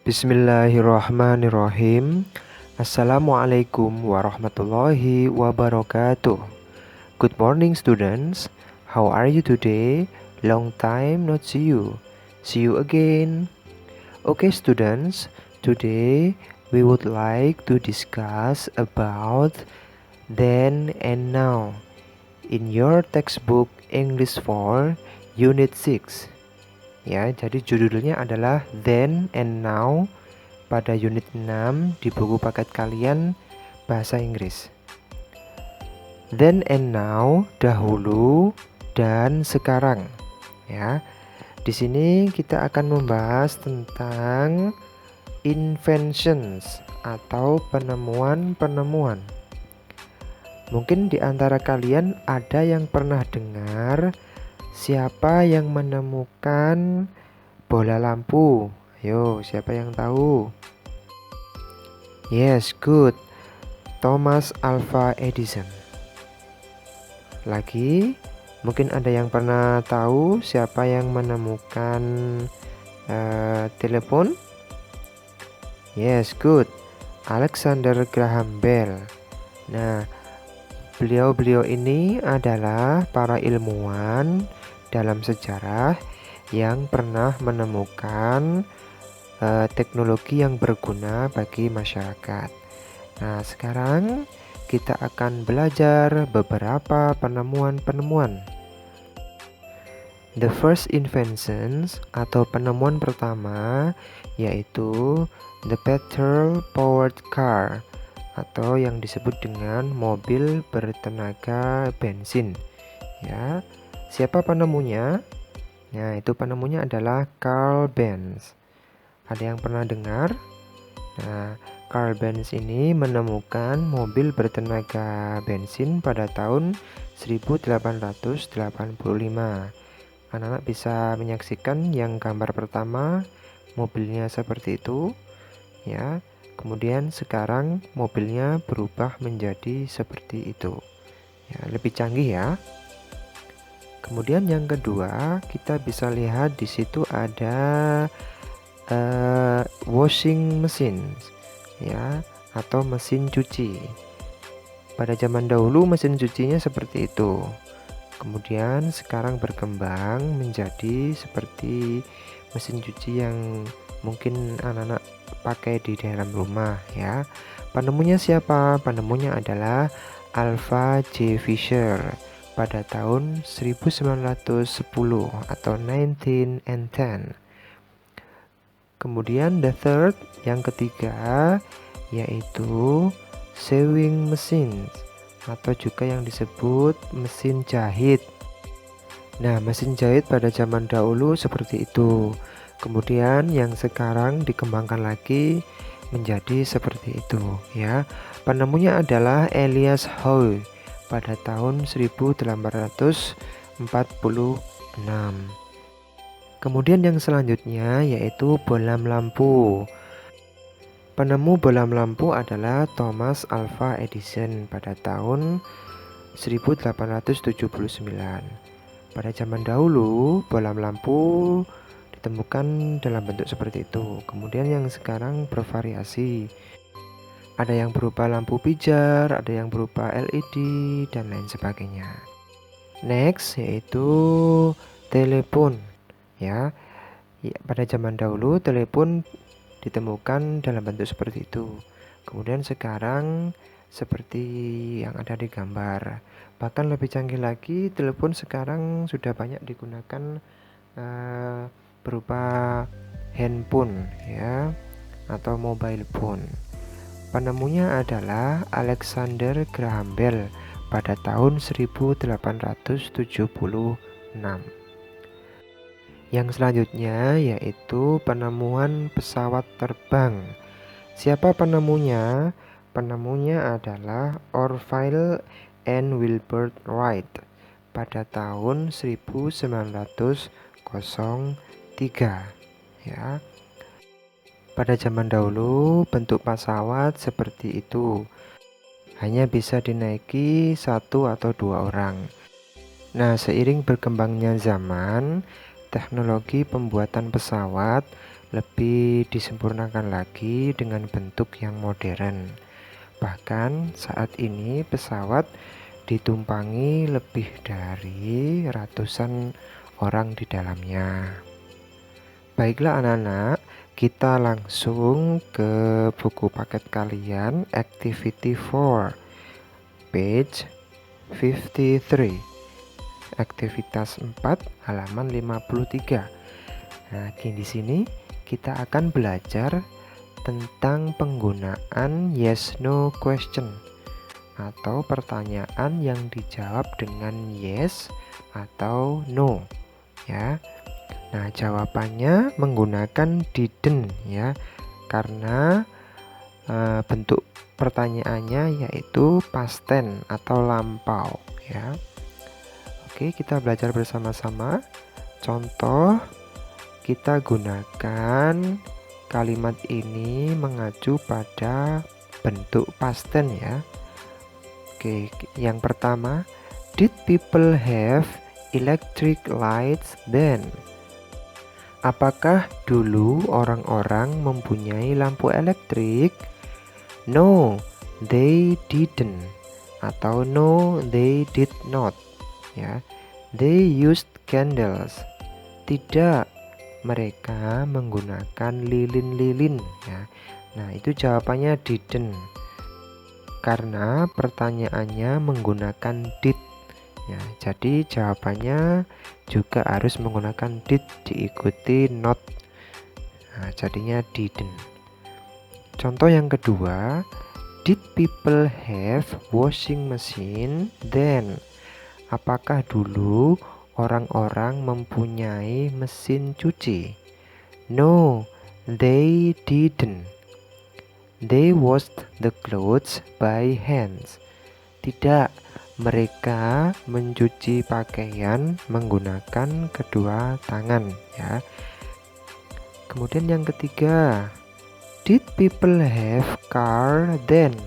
Bismillahirrahmanirrahim. Assalamualaikum warahmatullahi wabarakatuh. Good morning, students. How are you today? Long time not see you. See you again. Okay, students. Today we would like to discuss about then and now in your textbook English 4 Unit 6. Ya, jadi judulnya adalah Then and Now pada unit 6 di buku paket kalian bahasa Inggris. Then and now, dahulu dan sekarang. Ya. Di sini kita akan membahas tentang inventions atau penemuan-penemuan. Mungkin di antara kalian ada yang pernah dengar siapa yang menemukan bola lampu? Ayo, siapa yang tahu? Yes, good. Thomas Alva Edison. Lagi, mungkin ada yang pernah tahu siapa yang menemukan telepon? Yes, good. Alexander Graham Bell. Nah, beliau-beliau ini adalah para ilmuwan dalam sejarah yang pernah menemukan teknologi yang berguna bagi masyarakat. Nah, sekarang kita akan belajar beberapa penemuan-penemuan. The first inventions atau penemuan pertama yaitu the petrol powered car atau yang disebut dengan mobil bertenaga bensin. Ya, siapa penemunya? Nah, itu penemunya adalah Carl Benz. Ada yang pernah dengar? Nah, Carl Benz ini menemukan mobil bertenaga bensin pada tahun 1885. Anak-anak bisa menyaksikan yang gambar pertama, mobilnya seperti itu, ya. Kemudian sekarang mobilnya berubah menjadi seperti itu. Ya, lebih canggih ya. Kemudian yang kedua, kita bisa lihat di situ ada washing machine, ya, atau mesin cuci. Pada zaman dahulu mesin cucinya seperti itu. Kemudian sekarang berkembang menjadi seperti mesin cuci yang mungkin anak-anak pakai di dalam rumah, ya. Penemunya siapa? Penemunya adalah Alva J. Fisher pada tahun 1910 atau 1910. Kemudian the third, yang ketiga, yaitu sewing machine atau juga yang disebut mesin jahit. Nah, mesin jahit pada zaman dahulu seperti itu. Kemudian yang sekarang dikembangkan lagi menjadi seperti itu, ya. Penemunya adalah Elias Howe pada tahun 1846. Kemudian yang selanjutnya yaitu bohlam lampu. Penemu bohlam lampu adalah Thomas Alva Edison pada tahun 1879. Pada zaman dahulu, bohlam lampu ditemukan dalam bentuk seperti itu. Kemudian yang sekarang bervariasi. Ada yang berupa lampu pijar, ada yang berupa LED, dan lain sebagainya. Next yaitu telepon. Ya, pada zaman dahulu telepon ditemukan dalam bentuk seperti itu. Kemudian sekarang seperti yang ada di gambar. Bahkan lebih canggih lagi, telepon sekarang sudah banyak digunakan berupa handphone, ya, atau mobile phone. Penemunya adalah Alexander Graham Bell pada tahun 1876. Yang selanjutnya yaitu penemuan pesawat terbang. Siapa penemunya? Penemunya adalah Orville and Wilbur Wright pada tahun 1903. Ya. Pada zaman dahulu bentuk pesawat seperti itu. Hanya bisa dinaiki satu atau dua orang. Nah, seiring berkembangnya zaman, teknologi pembuatan pesawat lebih disempurnakan lagi dengan bentuk yang modern. Bahkan saat ini pesawat ditumpangi lebih dari ratusan orang di dalamnya. Baiklah anak-anak, kita langsung ke buku paket kalian, Activity 4, page 53. Aktivitas 4, halaman 53. Nah, di sini kita akan belajar tentang penggunaan yes no question atau pertanyaan yang dijawab dengan yes atau no, ya. Nah, jawabannya menggunakan didn't, ya, karena bentuk pertanyaannya yaitu past tense atau lampau, ya. Oke, kita belajar bersama-sama. Contoh, kita gunakan kalimat ini mengacu pada bentuk past tense, ya. Oke, yang pertama, did people have electric lights then? Apakah dulu orang-orang mempunyai lampu elektrik? No, they didn't. Atau no, they did not. Ya, they used candles. Tidak, mereka menggunakan lilin-lilin. Ya. Nah, itu jawabannya didn't. Karena pertanyaannya menggunakan did. Ya, jadi jawabannya juga harus menggunakan did diikuti not. Nah, jadinya didn't. Contoh yang kedua, did people have washing machine then? Apakah dulu orang-orang mempunyai mesin cuci? No, they didn't. They washed the clothes by hands. Tidak, mereka mencuci pakaian menggunakan kedua tangan, ya. Kemudian yang ketiga, did people have car then?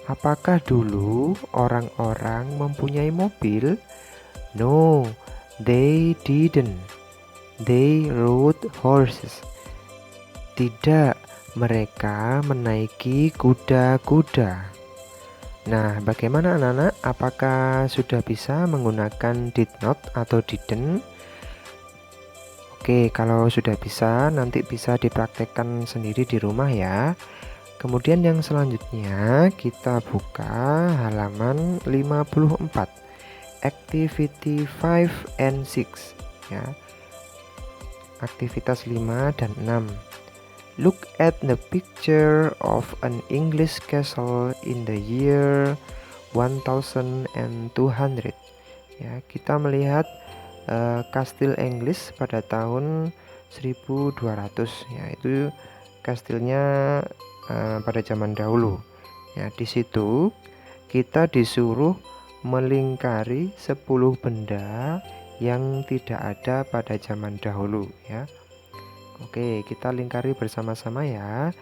Apakah dulu orang-orang mempunyai mobil? No, they didn't. They rode horses. Tidak, mereka menaiki kuda-kuda. Nah, bagaimana anak-anak? Apakah sudah bisa menggunakan did not atau didn't? Oke, kalau sudah bisa, nanti bisa dipraktekkan sendiri di rumah, ya. Kemudian yang selanjutnya kita buka halaman 54, Activity 5 and 6, ya. Aktivitas 5 dan 6. Look at the picture of an English castle in the year 1200. Ya, kita melihat kastil Inggris pada tahun 1200, yaitu kastilnya pada zaman dahulu. Ya, di situ kita disuruh melingkari 10 benda yang tidak ada pada zaman dahulu, ya. Oke, kita lingkari bersama-sama, ya.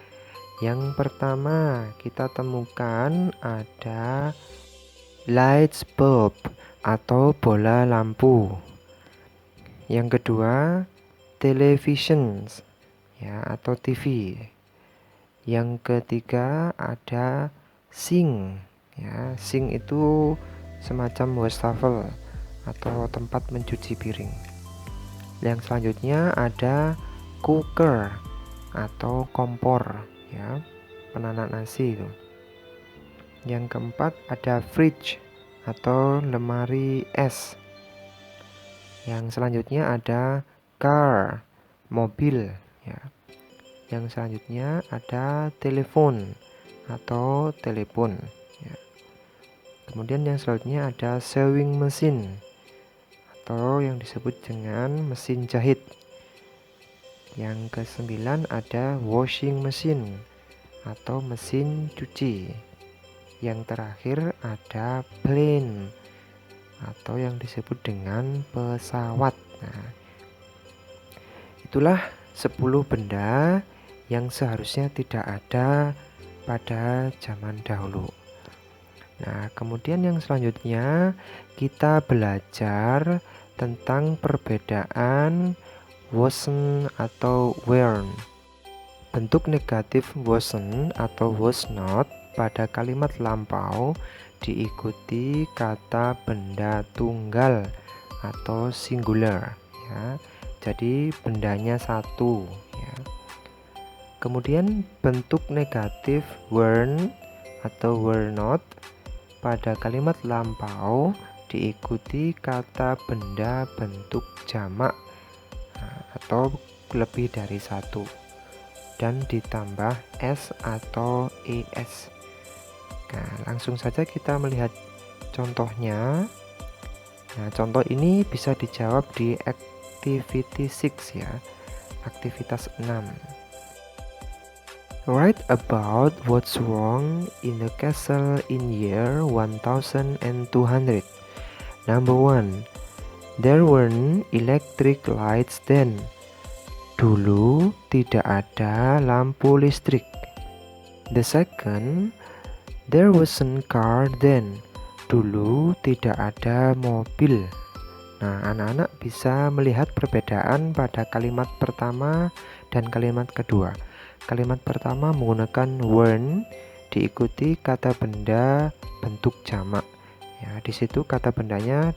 Yang pertama kita temukan ada light bulb atau bola lampu. Yang kedua, television, ya, atau TV. Yang ketiga ada sink, ya. Sink itu semacam wastafel atau tempat mencuci piring. Yang selanjutnya ada cooker atau kompor, ya, penanak nasi itu. Yang keempat ada fridge atau lemari es. Yang selanjutnya ada car, mobil, ya. Yang selanjutnya ada telepon atau telepon, ya. Kemudian yang selanjutnya ada sewing machine atau yang disebut dengan mesin jahit. Yang ke-9 ada washing machine atau mesin cuci. Yang terakhir ada plane atau yang disebut dengan pesawat. Nah, itulah 10 benda yang seharusnya tidak ada pada zaman dahulu. Nah, kemudian yang selanjutnya kita belajar tentang perbedaan wasn't atau weren't. Bentuk negatif wasn't atau was not pada kalimat lampau diikuti kata benda tunggal atau singular ya. Jadi bendanya satu ya. Kemudian bentuk negatif weren't atau were not pada kalimat lampau diikuti kata benda bentuk jamak atau lebih dari satu dan ditambah s atau es. Nah, langsung saja kita melihat contohnya. Nah, contoh ini bisa dijawab di activity 6 ya. Aktivitas 6. Write about what's wrong in the castle in year 1200. Number 1. There weren't electric lights then. Dulu tidak ada lampu listrik. The second, there wasn't car then. Dulu tidak ada mobil. Nah, anak-anak bisa melihat perbedaan pada kalimat pertama dan kalimat kedua. Kalimat pertama menggunakan weren't diikuti kata benda bentuk jamak. Ya, di situ kata bendanya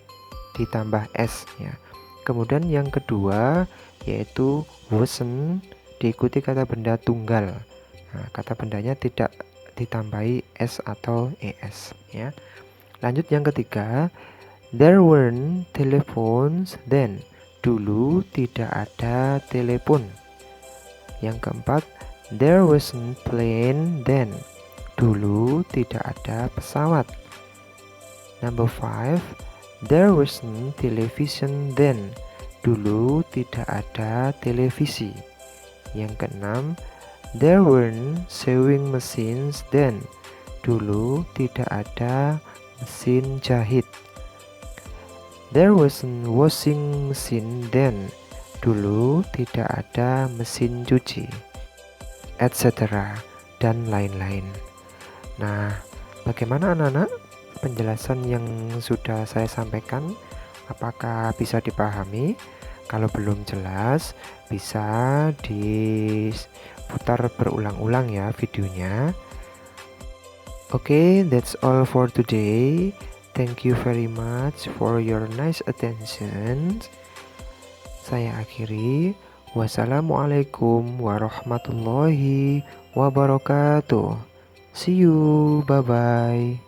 ditambah s ya. Kemudian yang kedua yaitu wasn't diikuti kata benda tunggal. Nah, kata bendanya tidak ditambahi s atau es ya. Lanjut yang ketiga, there weren't telephones then. Dulu tidak ada telepon. Yang keempat, there wasn't plane then. Dulu tidak ada pesawat. Number 5, there wasn't television then. Dulu tidak ada televisi. Yang keenam, there weren't sewing machines then. Dulu tidak ada mesin jahit. There wasn't washing machine then. Dulu tidak ada mesin cuci, etc. dan lain-lain. Nah, bagaimana anak-anak penjelasan yang sudah saya sampaikan? Apakah bisa dipahami? Kalau belum jelas, bisa diputar berulang-ulang ya videonya. Oke, that's all for today. Thank you very much for your nice attention. Saya akhiri. Wassalamualaikum warahmatullahi wabarakatuh. See you, bye-bye.